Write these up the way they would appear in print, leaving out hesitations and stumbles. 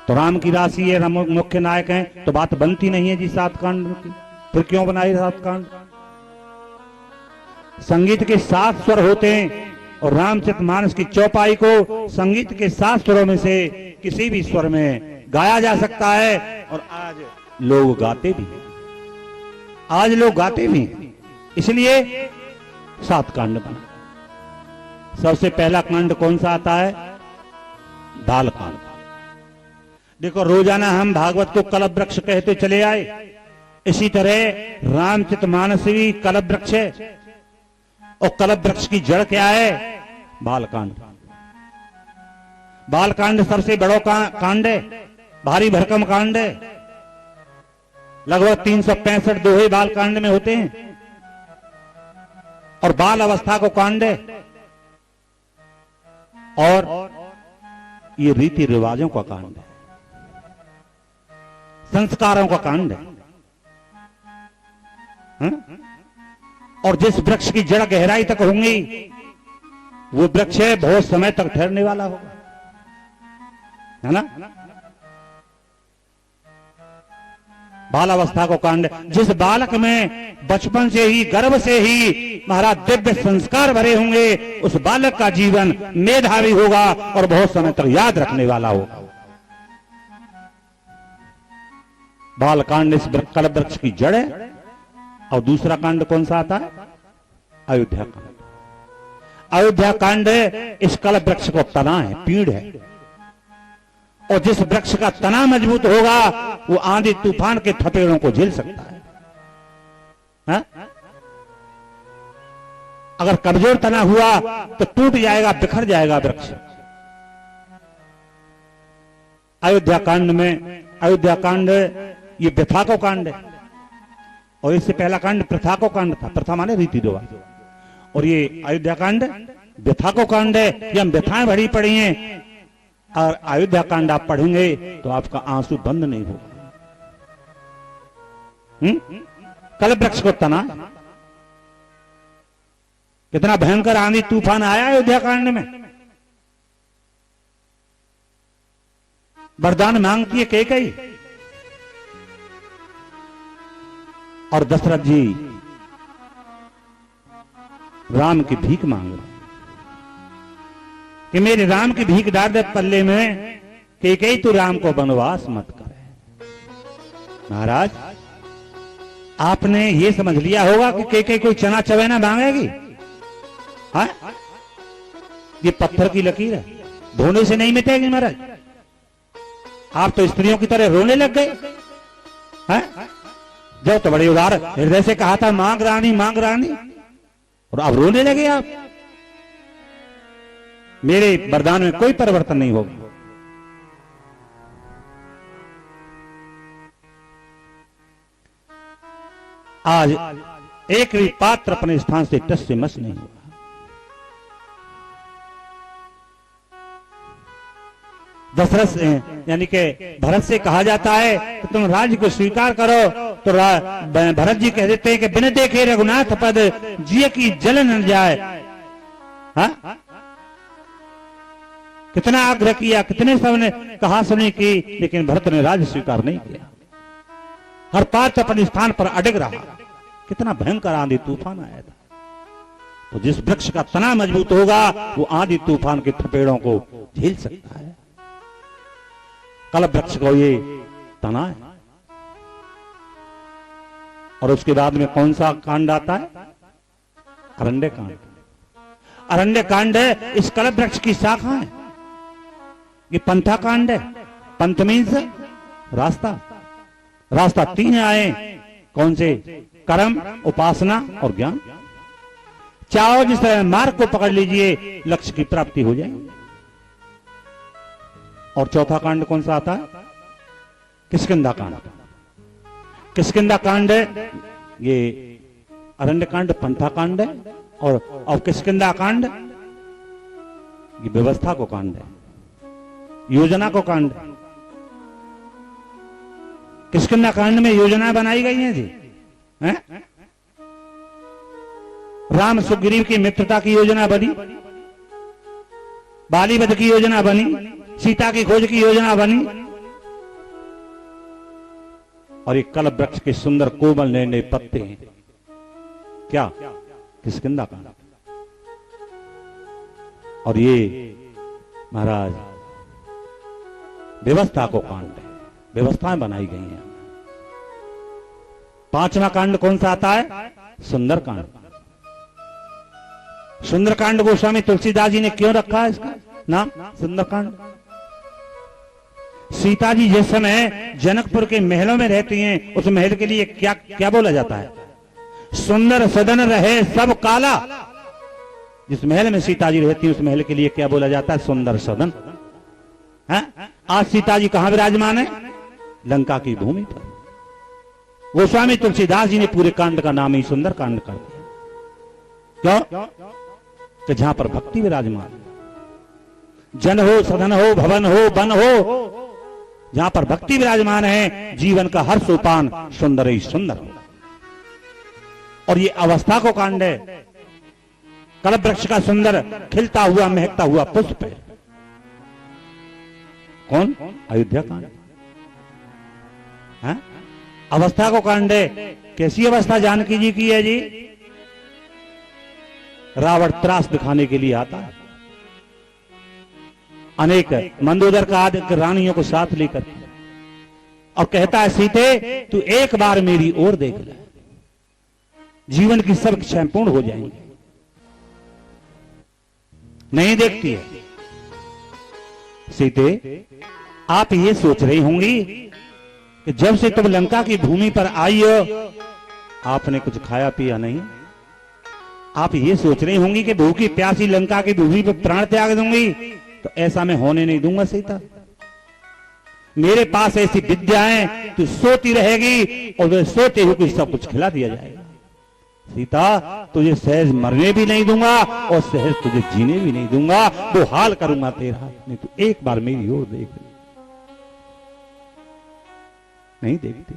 तो राम की राशि है, राम मुख्य नायक हैं, तो बात बनती नहीं है जी 7 कांड की। फिर क्यों बनाए 7 कांड? संगीत के 7 स्वर होते हैं और रामचरितमानस की चौपाई को संगीत के 7 स्वरों में से किसी भी स्वर में गाया जा सकता है। और आज लोग गाते भी, आज लोग गाते भी, इसलिए 7 कांड बना। सबसे पहला कांड कौन सा आता है? बाल कांड। देखो, रोजाना हम भागवत को कल्प वृक्ष कहते चले आए, इसी तरह रामचरितमानस भी कल्प वृक्ष है। और कल्प वृक्ष की जड़ क्या है? बालकांड। बालकांड सबसे बड़ो कांड है, भारी भरकम कांड है। लगभग 365 दोहे बालकांड में होते हैं और बाल अवस्था को कांड है। और ये रीति रिवाजों का कांड है, संस्कारों का कांड है। और जिस वृक्ष की जड़ गहराई तक होंगी वो वृक्ष है बहुत समय तक ठहरने वाला होगा, है ना। बाल अवस्था को कांड, जिस बालक में बचपन से ही, गर्भ से ही महाराज दिव्य संस्कार भरे होंगे, उस बालक का जीवन मेधावी होगा और बहुत समय तक याद रखने वाला होगा। बाल कांड इस कल्प वृक्ष की जड़ है। और दूसरा कांड कौन सा आता है? अयोध्या कांड। अयोध्या कांड इस कल्प वृक्ष को तना है, पीड़ है। और जिस वृक्ष का तना मजबूत होगा वो आंधी तूफान के थपेड़ों को झेल सकता है, हा? अगर कमजोर तना हुआ तो टूट जाएगा, बिखर जाएगा वृक्ष। अयोध्या कांड में, अयोध्या कांड ये व्यथा को कांड है। और इससे पहला कांड प्रथा को कांड था, प्रथा माने रीति रिवाज। और ये अयोध्या कांड व्यथा को कांड है, ये हम व्यथाएं भरी पड़ी हैं। और अयोध्या कांड आप पढ़ेंगे तो आपका आंसू बंद नहीं होगा। कल्प वृक्ष को तना, कितना भयंकर आंधी तूफान आया अयोध्या कांड में। वरदान मांगती है कैकेयी और दशरथ जी राम की भीख मांग रहे कि मेरे राम की भीख डाल दे पल्ले में, कैकेयी तू राम को वनवास मत करे। महाराज, आपने ये समझ लिया होगा कि कैकेयी कोई चना चवेना मांगेगी? हाँ, ये पत्थर की लकीर है, धोने से नहीं मिटेगी। महाराज, आप तो स्त्रियों की तरह रोने लग गए। हाँ, जब तो बड़े उदार हृदय से कहा था मांग रानी मांग रानी, और अब रोने लगे आप। मेरे वरदान में कोई परिवर्तन नहीं होगा। आज एक भी पात्र अपने स्थान से टस से मस नहीं होगा। दशरथ से यानी कि भरत से कहा जाता है कि तुम राज्य को स्वीकार करो, तो भरत जी कह देते हैं कि बिन देखे रघुनाथ पद जिय की जल न जाए। हाँ? कितना आग्रह किया, कितने सबने कहा सुनी की, लेकिन भरत ने राज्य स्वीकार नहीं किया। हर पात्र अपने स्थान पर अड़ग रहा। कितना भयंकर आंधी तूफान आया था। तो जिस वृक्ष का तना मजबूत होगा वो आंधी तूफान के थपेड़ों को झेल सकता है। कल्प वृक्ष को ये तना है। और उसके बाद में कौन सा कांड आता है? अरण्य कांड। अरण्य कांड है इस कल्प वृक्ष की शाखा है। ये पंथा कांड है। पंथ मीन्स रास्ता। रास्ता 3 आए, कौन से? कर्म, उपासना और ज्ञान। चाहो जिस तरह मार्ग को पकड़ लीजिए, लक्ष्य की प्राप्ति हो जाएगी। और चौथा कांड कौन सा आता है? किष्किंधा कांड। किष्किंधा कांड है ये अरण्य कांड, पंथा कांड है। और किष्किंधा कांड ये व्यवस्था को कांड है, योजना को कांड है। किष्किंधा कांड में योजना बनाई गई है जी, हैं? राम सुग्रीव की मित्रता की योजना बनी, बाली वध की योजना बनी, सीता की खोज की योजना बनी, और ये कल्प वृक्ष के सुंदर कोमल नए नए पत्ते हैं। क्या? किष्किंधा कांड। और ये महाराज व्यवस्था को कांड है, व्यवस्थाएं बनाई गई हैं। पांचवा कांड कौन सा आता है? सुंदर कांड। सुंदर कांड गोस्वामी तुलसीदास जी ने क्यों रखा है इसका नाम सुंदर कांड? सीता जी जिस समय जनकपुर के महलों में रहती हैं, उस महल के लिए क्या क्या बोला जाता है? सुंदर सदन रहे सब काला। जिस महल में सीता जी रहती है उस महल के लिए क्या बोला जाता है? सुंदर सदन। है? आज सीता जी कहां विराजमान है? लंका की भूमि पर। गोस्वामी तुलसीदास जी ने पूरे कांड का नाम ही सुंदर कांड कर दिया। क्यों? कि जहां पर भक्ति विराजमान, जन हो, सदन हो, भवन हो, वन हो, जहां पर भक्ति विराजमान है, जीवन का हर सोपान सुंदर ही सुंदर हो। और ये अवस्था को कांड है। कल्प वृक्ष का सुंदर खिलता हुआ महकता हुआ पुष्प है। कौन? अयोध्या कांड। है? अवस्था को कांड है। कैसी अवस्था जानकी जी की है जी? रावण त्रास दिखाने के लिए आता है, अनेक मंदोदर का आदि रानियों को साथ लेकर, और कहता है सीते तू एक बार मेरी ओर देख ले, जीवन की सब इच्छाएं पूर्ण हो जाएंगी। नहीं देखती है। सीते आप ये सोच रही होंगी कि जब से तुम लंका की भूमि पर आई हो आपने कुछ खाया पिया नहीं। आप ये सोच रही होंगी कि भूखी प्यासी लंका की भूमि पर प्राण त्याग दूंगी, तो ऐसा मैं होने नहीं दूंगा सीता। मेरे पास ऐसी विद्याएं, तू सोती रहेगी और वह सोते हुए सब कुछ खिला दिया जाएगा। सीता तुझे सहज मरने भी नहीं दूंगा और सहज तुझे जीने भी नहीं दूंगा। वो हाल करूंगा तेरा। नहीं तो एक बार मेरी ओर देख ले। नहीं देखती।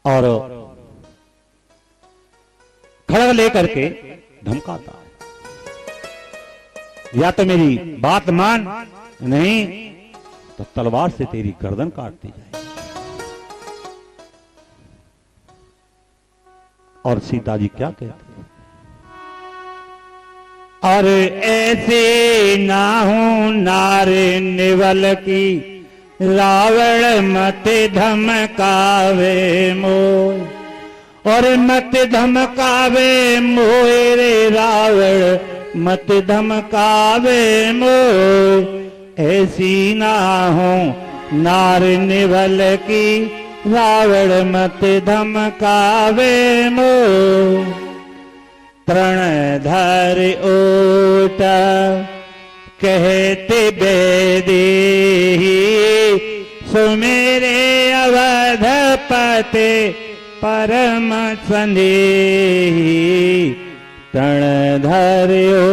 और खड़ग लेकर के धमकाता है, या तो मेरी बात मान, नहीं तो तलवार से तेरी गर्दन काट दी जाए। और सीता जी क्या कहते हैं? और ऐसे ना हूं नारे निवल की, रावण मत धमकावे मोय। और मत धमकावे मोय रे रावण, मत धमकावे मोय। ऐसी ना हो नार निवल की, रावण मत धमकावे मोय। तृण धर ओट कहते बेदेही, सुमेरे अवधपते परम स्नेही। तृण धर्यो,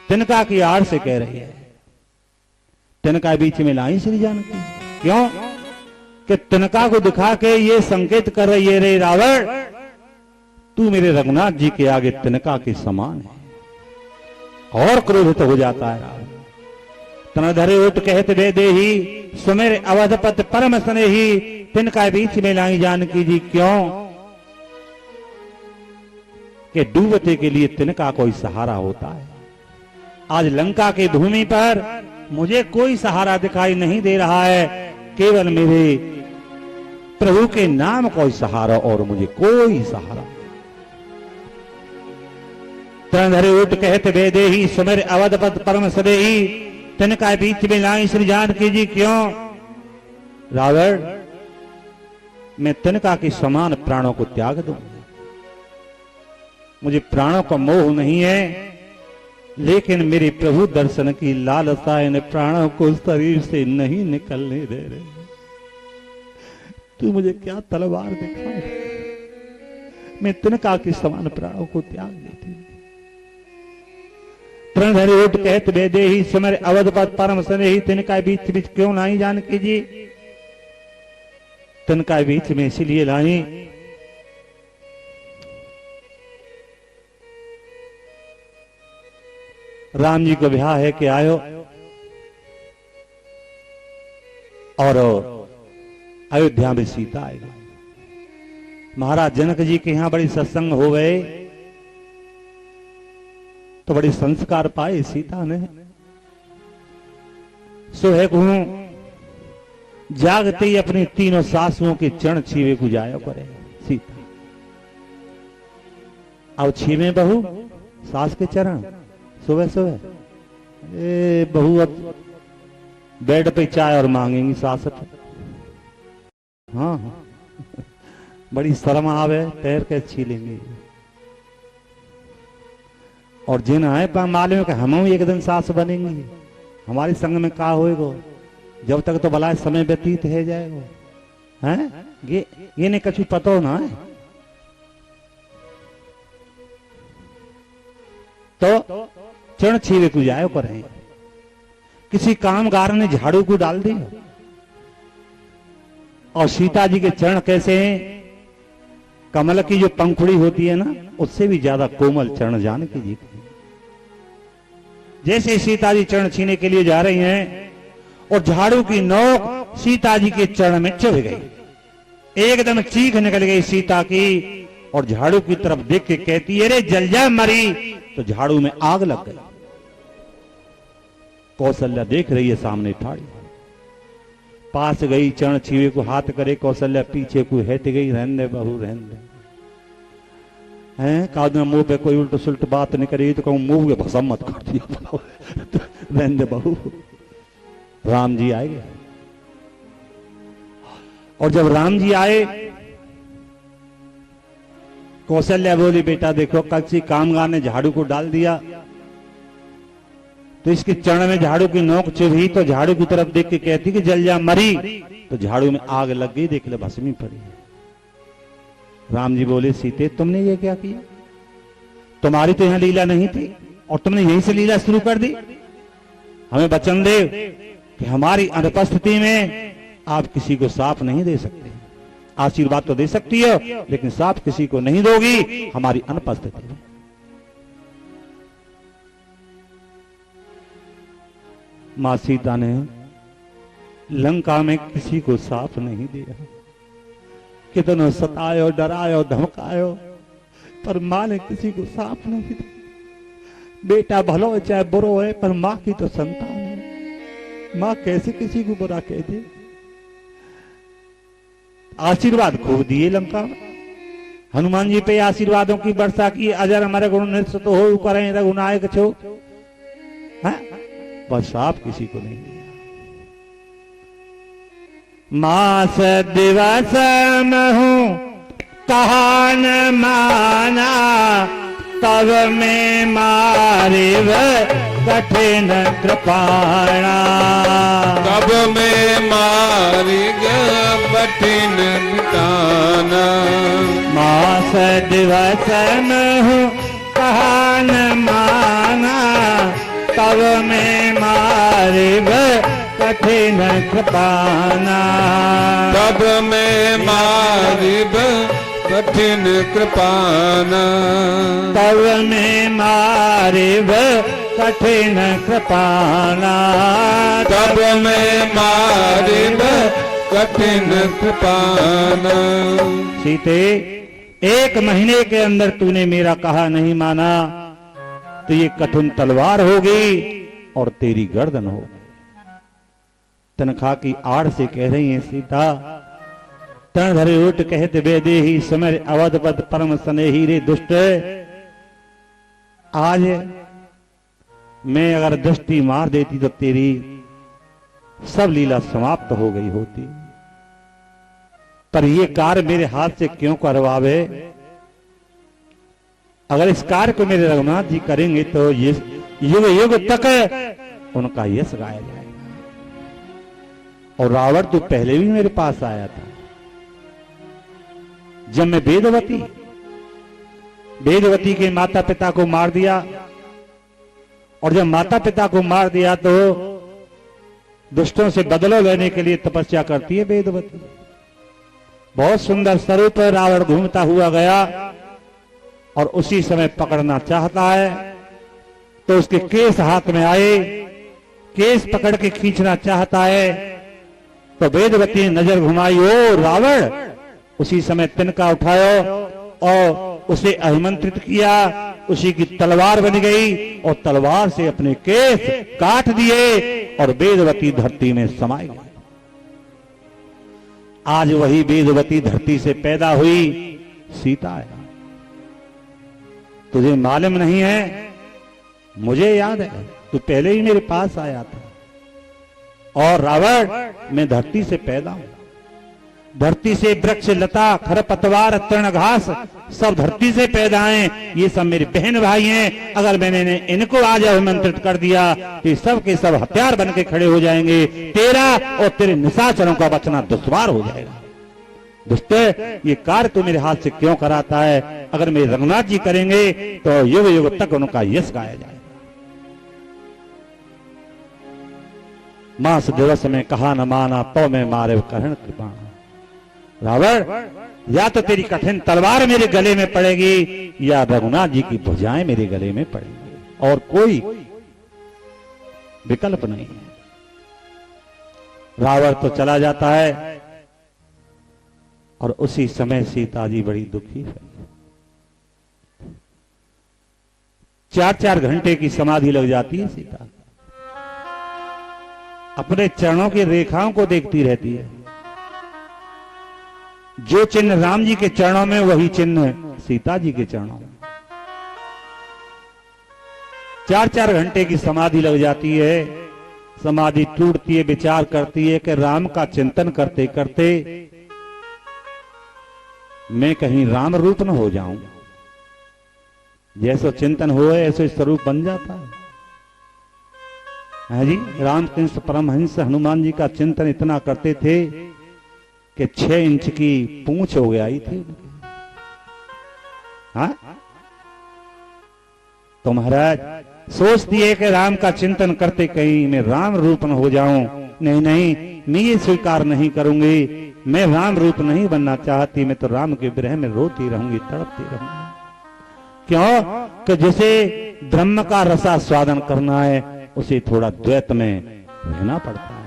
तिनका की आड़ से कह रही है। तिनका बीच में लाई श्री जानकी। क्यों? कि तिनका को दिखा के ये संकेत कर रही है, रे रावण तू मेरे रघुनाथ जी के आगे तिनका के समान है। और क्रोधित हो जाता है रावण। तन धरे उठ कहत वे देही, सुमेर अवधपत परम स्नेही। तिनका बीच में लाई जानकी जी। क्यों? कि डूबते के लिए तिनका कोई सहारा होता है। आज लंका की भूमि पर मुझे कोई सहारा दिखाई नहीं दे रहा है, केवल मेरे प्रभु के नाम कोई सहारा, और मुझे कोई सहारा। तनधरे उठ कहते वेदेही, सुमेर अवधपत परम सदेही। तिनका बीच में लाई श्री जानकी जी। क्यों? रावण मैं तिनका के समान प्राणों को त्याग दूं। मुझे प्राणों का मोह नहीं है, लेकिन मेरे प्रभु दर्शन की लालसा इन प्राणों को शरीर से नहीं निकलने दे रहे। तू मुझे क्या तलवार दिखाए, मैं तिनका के समान प्राणों को त्याग देती। तृणधरे उठ कहत वेदेही, सुमेर अवधपत परम स्नेही। तिनका बीच बीच क्यों लाई जानकी जी? तिनका बीच में इसलिए लाई, राम जी को ब्याह है कि आयो और अयोध्या में सीता आई। महाराज जनक जी के यहां बड़ी सत्संग हो गए तो बड़े संस्कार पाए सीता ने। सुबह को जागते ही अपनी तीनों सासुओं के चरण छीवे को जाया करे सीता। अब छीवे बहू सास के चरण सुबह सुबह। ए बहू अब बेड पे चाय और मांगेंगी सास। हाँ हाँ बड़ी शर्म आवे, पैर के छीलेंगे। और जिन है मालूम है कि हम एक दिन सास बनेंगे, हमारे संग में का होएगो, जब तक तो भला समय व्यतीत है जाएगा। हैं ये नहीं कछु पतो ना है। तो चरण छीवे को जायो करें। किसी कामगार ने झाड़ू को डाल दिया और सीता जी के चरण कैसे हैं? कमल की जो पंखुड़ी होती है ना, उससे भी ज्यादा कोमल चरण जानकी जी के। जैसे सीता जी चरण छीने के लिए जा रही हैं और झाड़ू की नोक सीता जी के चरण में चुभ गई। एकदम चीख निकल गई सीता की और झाड़ू की तरफ देख के कहती है, अरे जल जा मरी। तो झाड़ू में आग लग गई। कौशल्या देख रही है सामने ठाड़ी, पास गई, चरण छीवे को हाथ करे। कौशल्या पीछे को हट गई, रहने दे बहू रहने दे। हैं काद में मुंह पे कोई उल्ट सुल्ट बात नहीं करेगी तो कहूं मुंह के भसम मत कर दिया। रहने दे बहू। राम जी आए और जब राम जी आए कौशल्या बोली, बेटा देखो किसी कामगार ने झाड़ू को डाल दिया तो इसके चरण में झाड़ू की नोक चुभी तो झाड़ू की तरफ देख के कहती कि जल जा मरी। तो झाड़ू में आग लग गई, देख ले भस्मी पड़ी। राम जी बोले, सीते तुमने ये क्या किया? तुम्हारी तो यहां लीला नहीं थी और तुमने यहीं से लीला शुरू कर दी। हमें वचन दे कि हमारी अनुपस्थिति में आप किसी को साफ नहीं दे सकते। आशीर्वाद तो दे सकती हो लेकिन साफ किसी को नहीं दोगी हमारी अनुपस्थिति में। मां सीता ने लंका में किसी को साफ नहीं दिया। कितनों सतायो, डरायो, धमकायो, पर मां ने किसी को साफ नहीं दिया। बेटा भलो है चाहे बुरो है, पर मां की तो संतान है। मां कैसे किसी को बुरा कह दे? आशीर्वाद खूब दिए लंका में। हनुमान जी पे आशीर्वादों की वर्षा की। अजर हमारे गुण नृत्य तो हो करें रघुनायक छो, बस आप किसी को नहीं दिया। मास दिवस महू कहा न माना, तब में मारे कठिन कृपाणा। तब में मारी कठिन मिटाना। मास दिवस महू कहा न माना, तब में मारे कठिन कृपाना। तब में मारी कठिन कृपाना। तब में मारे कठिन कृपाना। तब में मारी कठिन कृपाना। सीते, 1 महीने के अंदर तूने मेरा कहा नहीं माना तो ये कठिन तलवार होगी और तेरी गर्दन होगी। तनखा की आड़ से कह रही है सीता, तन धरे उठ कहत बेदेही समर अवधपद परम स्नेही। रे दुष्ट, आज मैं अगर दृष्टि मार देती तो तेरी सब लीला समाप्त हो गई होती, पर ये कार्य मेरे हाथ से क्यों करवावे? अगर इस कार्य को मेरे रघुनाथ जी करेंगे तो ये युग युग तक उनका यश गाया जाएगा। और रावण तो पहले भी मेरे पास आया था जब मैं वेदवती के माता पिता को मार दिया, और जब माता पिता को मार दिया तो दुष्टों से बदला लेने के लिए तपस्या करती है वेदवती। बहुत सुंदर स्वरूप रावण घूमता हुआ गया और उसी समय पकड़ना चाहता है तो उसके केस हाथ में आए, केस पकड़ के खींचना चाहता है तो वेदवती ने नजर घुमाई, ओ रावण। उसी समय तिनका उठायो और उसे आमंत्रित किया। उसी की तलवार बन गई और तलवार से अपने केस काट दिए और वेदवती धरती में समाई गई। आज वही वेदवती धरती से पैदा हुई सीता है। तुझे मालूम नहीं है? मुझे याद है, तू पहले ही मेरे पास आया था। और रावण, मैं धरती से पैदा हूं। धरती से वृक्ष, लता, खरपतवार, तृण, घास सब धरती से पैदा हैं। ये सब मेरे बहन भाई हैं। अगर मैंने इनको आज आमंत्रित कर दिया तो सब के सब हथियार बन के खड़े हो जाएंगे। तेरा और तेरे निशाचरों का बचना दुश्वार हो जाएगा। दुष्ट, ये कार्य तो मेरे हाथ से क्यों कराता है? अगर मेरे रघुनाथ जी करेंगे तो युग युग तक उनका यश गाया जाएगा। मास दिवस में कहा न माना, तो मैं मारे करण कृपा। रावण, या तो तेरी कठिन तलवार मेरे गले में पड़ेगी या रघुनाथ जी की भुजाएं मेरे गले में पड़ेंगी, और कोई विकल्प नहीं है। रावण तो चला जाता है और उसी समय सीता जी बड़ी दुखी है। 4-4 घंटे की समाधि लग जाती है सीता। अपने चरणों की रेखाओं को देखती रहती है। जो चिन्ह राम जी के चरणों में, वही चिन्ह सीता जी के चरणों में। 4-4 घंटे की समाधि लग जाती है। समाधि टूटती है, विचार करती है कि राम का चिंतन करते करते मैं कहीं राम रूप न हो जाऊं। जैसा चिंतन हो ऐसे स्वरूप बन जाता है जी। रामकृष्ण परमहंस हनुमान जी का चिंतन इतना करते थे कि 6 इंच की पूंछ हो गई थी। हाँ, तो महाराज सोचती है कि राम का चिंतन करते कहीं मैं राम रूप न हो जाऊं। नहीं नहीं, मैं ये स्वीकार नहीं करूंगी। मैं राम रूप नहीं बनना चाहती। मैं तो राम के विरह में रोती रहूंगी, तड़पती रहूंगी। क्यों? कि जिसे ब्रह्म का रसास्वादन करना है उसे थोड़ा द्वैत में रहना पड़ता है।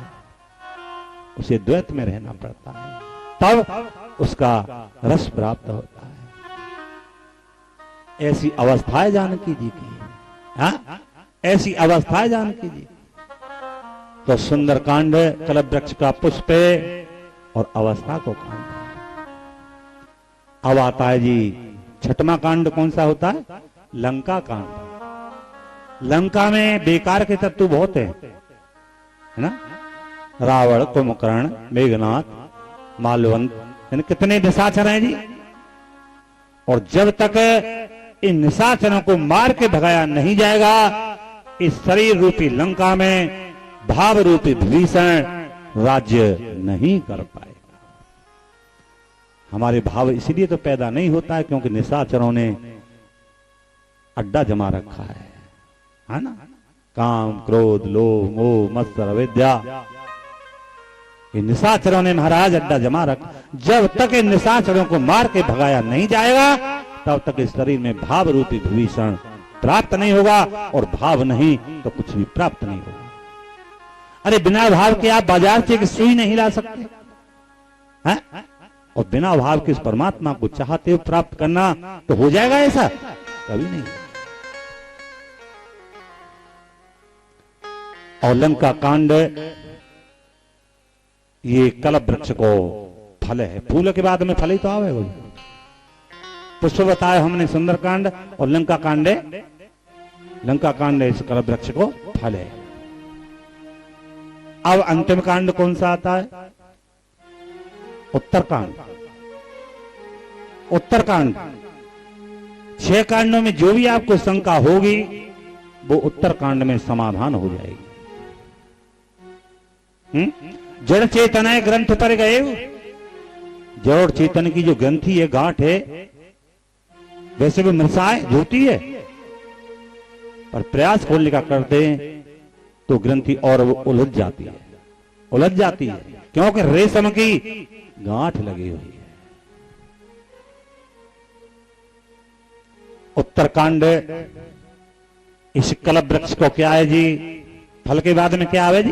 उसे द्वैत में रहना पड़ता है, तब उसका रस प्राप्त होता है। ऐसी अवस्था है जानकी जी की। हाँ, ऐसी अवस्था है जानकी जी। तो सुंदर कांड कलप वृक्ष का पुष्प और अवस्था को कांड। अब आता है जी 6वां कांड। कौन सा होता है? लंका कांड। लंका में बेकार के तत्व बहुत है ना। रावण, कुंभकर्ण, मेघनाथ, मालवंत, यानी कितने निशाचर हैं जी। और जब तक इन निशाचरों को मार के भगाया नहीं जाएगा, इस शरीर रूपी लंका में भाव रूपी विभीषण राज्य नहीं कर पाएगा। हमारे भाव इसलिए तो पैदा नहीं होता है क्योंकि निशाचरों ने अड्डा जमा रखा है ना। काम, क्रोध, लोभ, मोह, मत्सर, अविद्या, ये निशाचरों ने महाराज अड्डा जमा रखा। जब तक इन निशाचरों को मार के भगाया नहीं जाएगा, तब तक इस शरीर में भाव रूपी विभीषण प्राप्त नहीं होगा। और भाव नहीं तो कुछ भी प्राप्त नहीं होगा। अरे बिना भाव के आप बाजार से एक सुई नहीं ला सकते हैं? और बिना भाव के इस परमात्मा को चाहते हो प्राप्त करना, तो हो जाएगा ऐसा? कभी नहीं। और लंका कांड ये कलप वृक्ष को फल है। फूल के बाद में फल ही तो आवे। पुष्प बताया हमने सुंदरकांड, और लंका कांड, लंका कांड इस कलप वृक्ष को फल है। अब अंतिम कांड कौन सा आता है? उत्तरकांड। उत्तरकांड 6 कांडों में जो भी आपको शंका होगी वो उत्तरकांड में समाधान हो जाएगी। जड़ चेतन ग्रंथ पर गए। जड़ चेतन की जो ग्रंथि है, गांठ है, वैसे भी मृषाएं झूठी है, पर प्रयास खोलने का करते हैं तो ग्रंथि और उलझ जाती है, उलझ जाती है, क्योंकि रेशम की गांठ लगी हुई है। उत्तरकांड इस कलप वृक्ष को क्या है जी? फल के बाद में क्या आवे जी?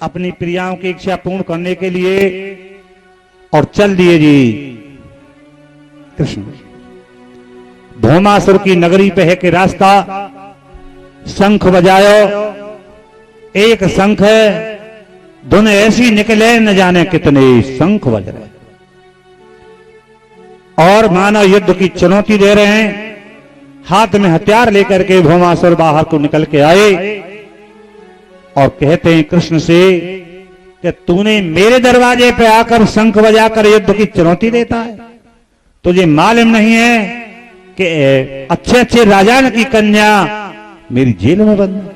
अपनी प्रियाओं की इच्छा पूर्ण करने के लिए और चल दिए जी कृष्ण। भौमासुर की नगरी पे है कि रास्ता, शंख बजायो, एक शंख है, धुन ऐसी निकले न जाने कितने शंख बज रहे और मानव युद्ध की चुनौती दे रहे हैं। हाथ में हथियार लेकर के भौमासुर बाहर को निकल के आए और कहते हैं कृष्ण से कि तूने मेरे दरवाजे पे आकर शंख बजाकर युद्ध की चुनौती देता है, तुझे मालूम नहीं है कि अच्छे अच्छे राजान की कन्या मेरी जेल में बंद है।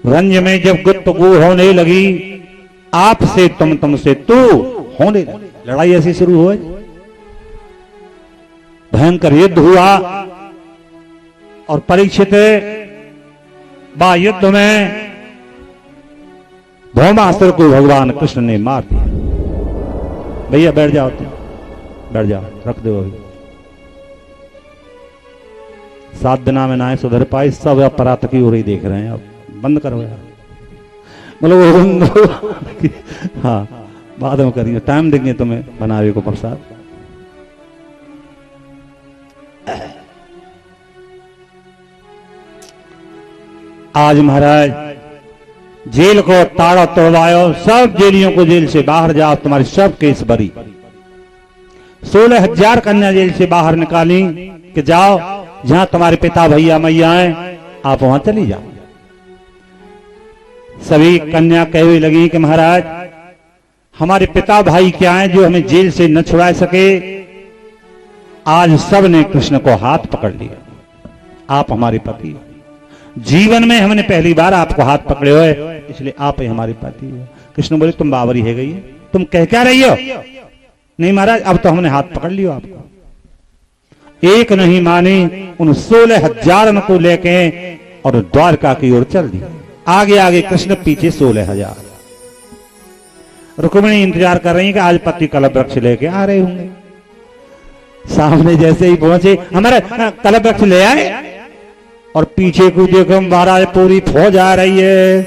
रंज में जब गुप्तगू होने लगी, आपसे तुमसे तू होने लगी, लड़ाई ऐसी शुरू हुई, भयंकर युद्ध हुआ और परीक्षित बा युद्ध में भौमासुर को भगवान कृष्ण ने मार दिया। भैया बैठ जाओ, तुम बैठ जाओ, रख दो। अभी 7 दिना में ना सुधर पाए, सब अपराध की ओर ही देख रहे हैं। अब बंद करो यार, मतलब हाँ बाद में करिए, टाइम देंगे तुम्हें बनावे को प्रसाद। आज महाराज जेल को ताड़ा तोड़वायो, सब जेलियों को जेल से बाहर जाओ, तुम्हारी सब केस बरी। 16,000 कन्या जेल से बाहर निकाली कि जाओ जहां तुम्हारे पिता भैया मैया हैं, आप वहां चली जाओ। सभी कन्या कहने लगी कि महाराज हमारे पिता भाई क्या हैं जो हमें जेल से न छुड़ा सके। आज सब ने कृष्ण को हाथ पकड़ लिया, आप हमारे पति, जीवन में हमने पहली बार आपको हाथ पकड़े हुए, इसलिए आप ही हमारे पति हो। कृष्ण बोले तुम बावरी है गई, तुम कह क्या रही हो? नहीं महाराज अब तो हमने हाथ पकड़ लिया आपको। एक नहीं मानी, उन 16,000 को लेके और द्वारका की ओर चल दिया। आगे आगे कृष्ण, पीछे 16,000। रुक्मिणी इंतजार कर रही है कि आज पति कलप वृक्ष लेके आ रहे होंगे। सामने जैसे ही पहुंचे, हमारा कलप वृक्ष ले आए और पीछे को देखो महाराज पूरी फौज आ रही है।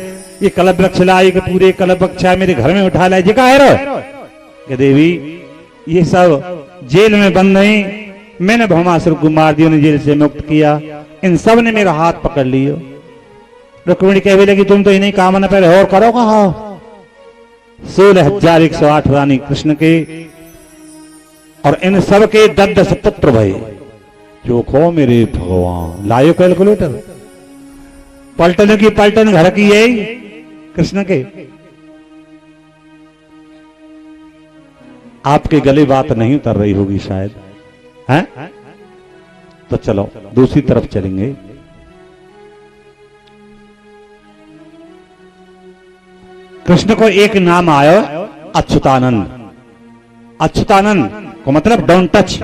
ये कलप वृक्ष लाई कि पूरे कलप वृक्ष मेरे घर में उठा लाए जी का है रो देवी, ये सब जेल में बंद नहीं, मैंने भौमासुर को मार दिया, उन्हें जेल से मुक्त किया, इन सब ने मेरा हाथ पकड़ लियो। रुक्मिणी कहने लगी तुम तो इन्हीं काम न पहले और करो कहा। 16,108 रानी कृष्ण के और इन सब के 10 पुत्र भये। जो खो मेरे भगवान, लायो कैलकुलेटर, पलटन की पलटन घर की है कृष्ण के। आपके गले बात नहीं उतर रही होगी शायद, हैं? तो चलो दूसरी तरफ चलेंगे। कृष्ण को एक नाम आया अच्युतानंद। अच्युतानंद को मतलब डोंट टच,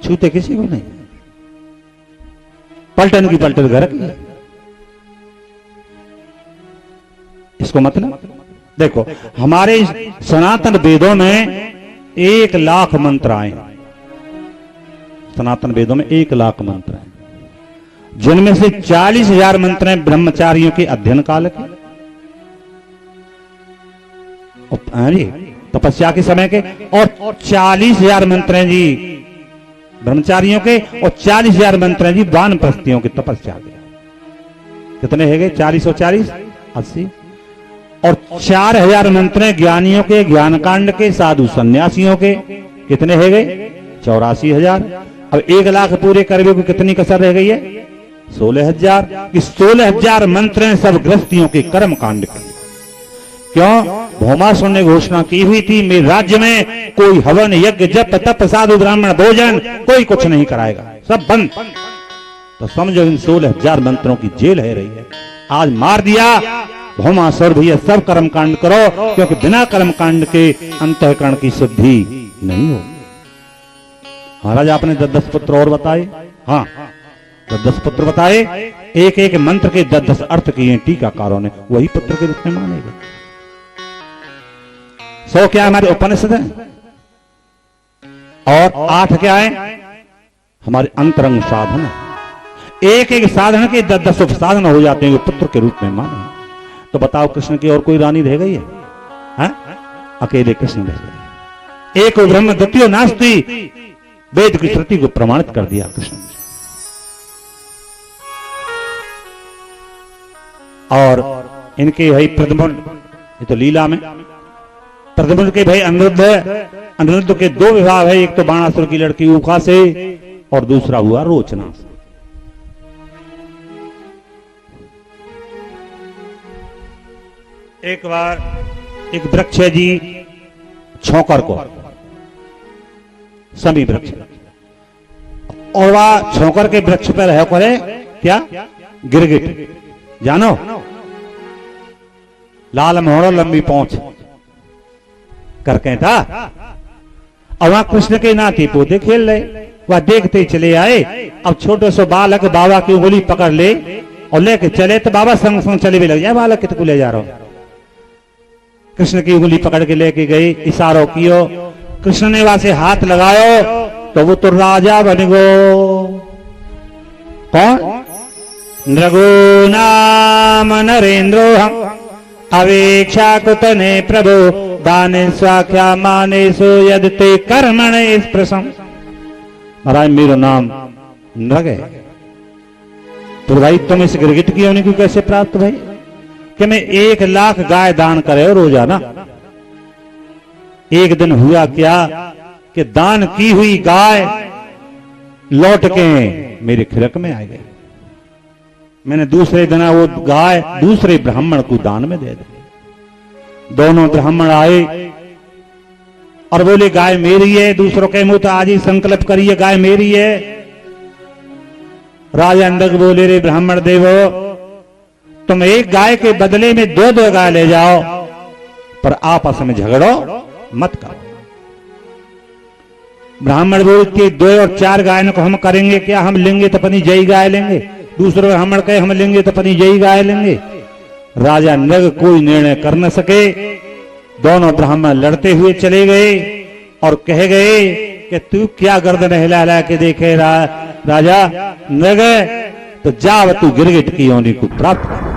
छूते किसी को नहीं। पलटन की पलटन घर की, इसको मतलब देखो हमारे सनातन वेदों में 1 लाख मंत्र आए। सनातन वेदों में 1 लाख मंत्र हैं, जिनमें से 40,000 मंत्र हैं ब्रह्मचारियों के अध्ययन काल के, तपस्या के समय के, और 40,000 मंत्र हैं जी ब्रह्मचारियों के, और 40,000 मंत्र हैं जी वानप्रस्थियों के तपस्या के। कितने है गए? 40 और 40 80, और 4,000 मंत्र हैं ज्ञानियों के, ज्ञान कांड के, साधु सन्यासियों के। कितने है गए? 84,000। अब 1 लाख पूरे करवे को कितनी कसर रह गई है? 16,000। इस 16,000 मंत्र हैं सब गृहस्थियों के कर्म कांड के। क्यों? भौमासुर ने घोषणा की हुई थी मेरे राज्य में कोई हवन यज्ञ जप तप साधु ब्राह्मण भोजन कोई कुछ नहीं कराएगा, सब बंद। तो समझो इन 16,000 मंत्रों की जेल है रही है। आज मार दिया भौमासुर भैया, सब कर्म कांड करो, क्योंकि बिना कर्म कांड के अंतःकरण की शुद्धि नहीं हो। महाराज आपने 10 पुत्र और बताए, हाँ 10 पुत्र बताए, एक एक मंत्र के 10 अर्थ किए टीकाकारों ने, वही पुत्र के रूप में मानेगा। 100 क्या हमारे उपनिषद है, और 8 क्या है हमारे अंतरंग साधन। एक एक साधन के 10 साधन हो जाते हैं पुत्र के रूप में माने। तो बताओ कृष्ण की और कोई रानी रह गई है? अकेले कृष्ण रह गए। एक ब्रह्म द्वितीय नास्ति, वेद की श्रुति को प्रमाणित कर दिया कृष्ण ने। और इनके भाई प्रद्युम्न, ये तो लीला में प्रद्युम्न के भाई अनिरुद्ध के 2 विवाह है। एक तो बाणासुर की लड़की ऊखा से और दूसरा हुआ रोचना से। एक बार एक वृक्ष है जी छौकर को, समी वृक्ष, और वह छौकर के वृक्ष पर है करे क्या? गिरगिट, जानो? लाल मोहरो लंबी पहुंच करके था। और वहां कृष्ण के नाती पोते खेल रहे, वह देखते ही चले आए। अब छोटे से बालक बाबा की उंगली पकड़ ले और लेके चले, तो बाबा संग संग चले भी लग जाए। बालक कितने ले जा रहा हो? कृष्ण की उंगली पकड़ के लेके गए, इशारों कियो, कृष्ण ने वहां से हाथ लगायो तो वो तो राजा बन गो। कौन? नृगो नाम नरेंद्रो हम अवेक्षा कुतने प्रभु दाने स्वाख्या माने सो यद ते कर्मण इस प्रसम। महाराज मेरा नाम नृग है। तो भाई तुम इस गिरगिट की होने को कैसे प्राप्त भाई? कि मैं 1 लाख गाय दान करे रोजाना। एक दिन हुआ क्या कि दान की हुई गाय लौट के मेरे खिलक में आ गई। मैंने दूसरे दिन वो गाय दूसरे ब्राह्मण को दान में दे दी। दोनों ब्राह्मण आए और बोले गाय मेरी है। दूसरों के मुंह तो आज ही संकल्प करिए गाय मेरी है। राजा नृग बोले रे ब्राह्मण देवो, तुम एक गाय के बदले में 2-2 गाय ले जाओ, पर आपस में झगड़ो मत करो। ब्राह्मण बोलते 2 और 4 गाय को हम करेंगे क्या? हम लेंगे तो अपनी जय गाय लेंगे। दूसरे ब्राह्मण कहे हम लेंगे तो अपनी जय गाय लेंगे। राजा नृग कोई निर्णय कर न सके। दोनों ब्राह्मण लड़ते हुए चले गए और कह गए कि तू क्या गर्दन हिला हिला के देखे राजा नृग, तो जा तू गिरगिट की योनि को प्राप्त कर।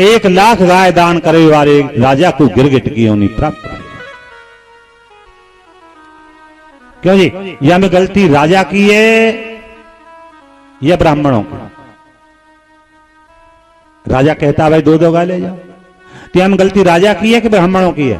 1 लाख गाय दान करे वाले राजा को गिरगिट की योनि प्राप्त कर। क्यों जी? यह में गलती राजा की है या ब्राह्मणों की? राजा कहता भाई 2-2 गाय ले जाओ, तो यह में गलती राजा की है कि ब्राह्मणों की है?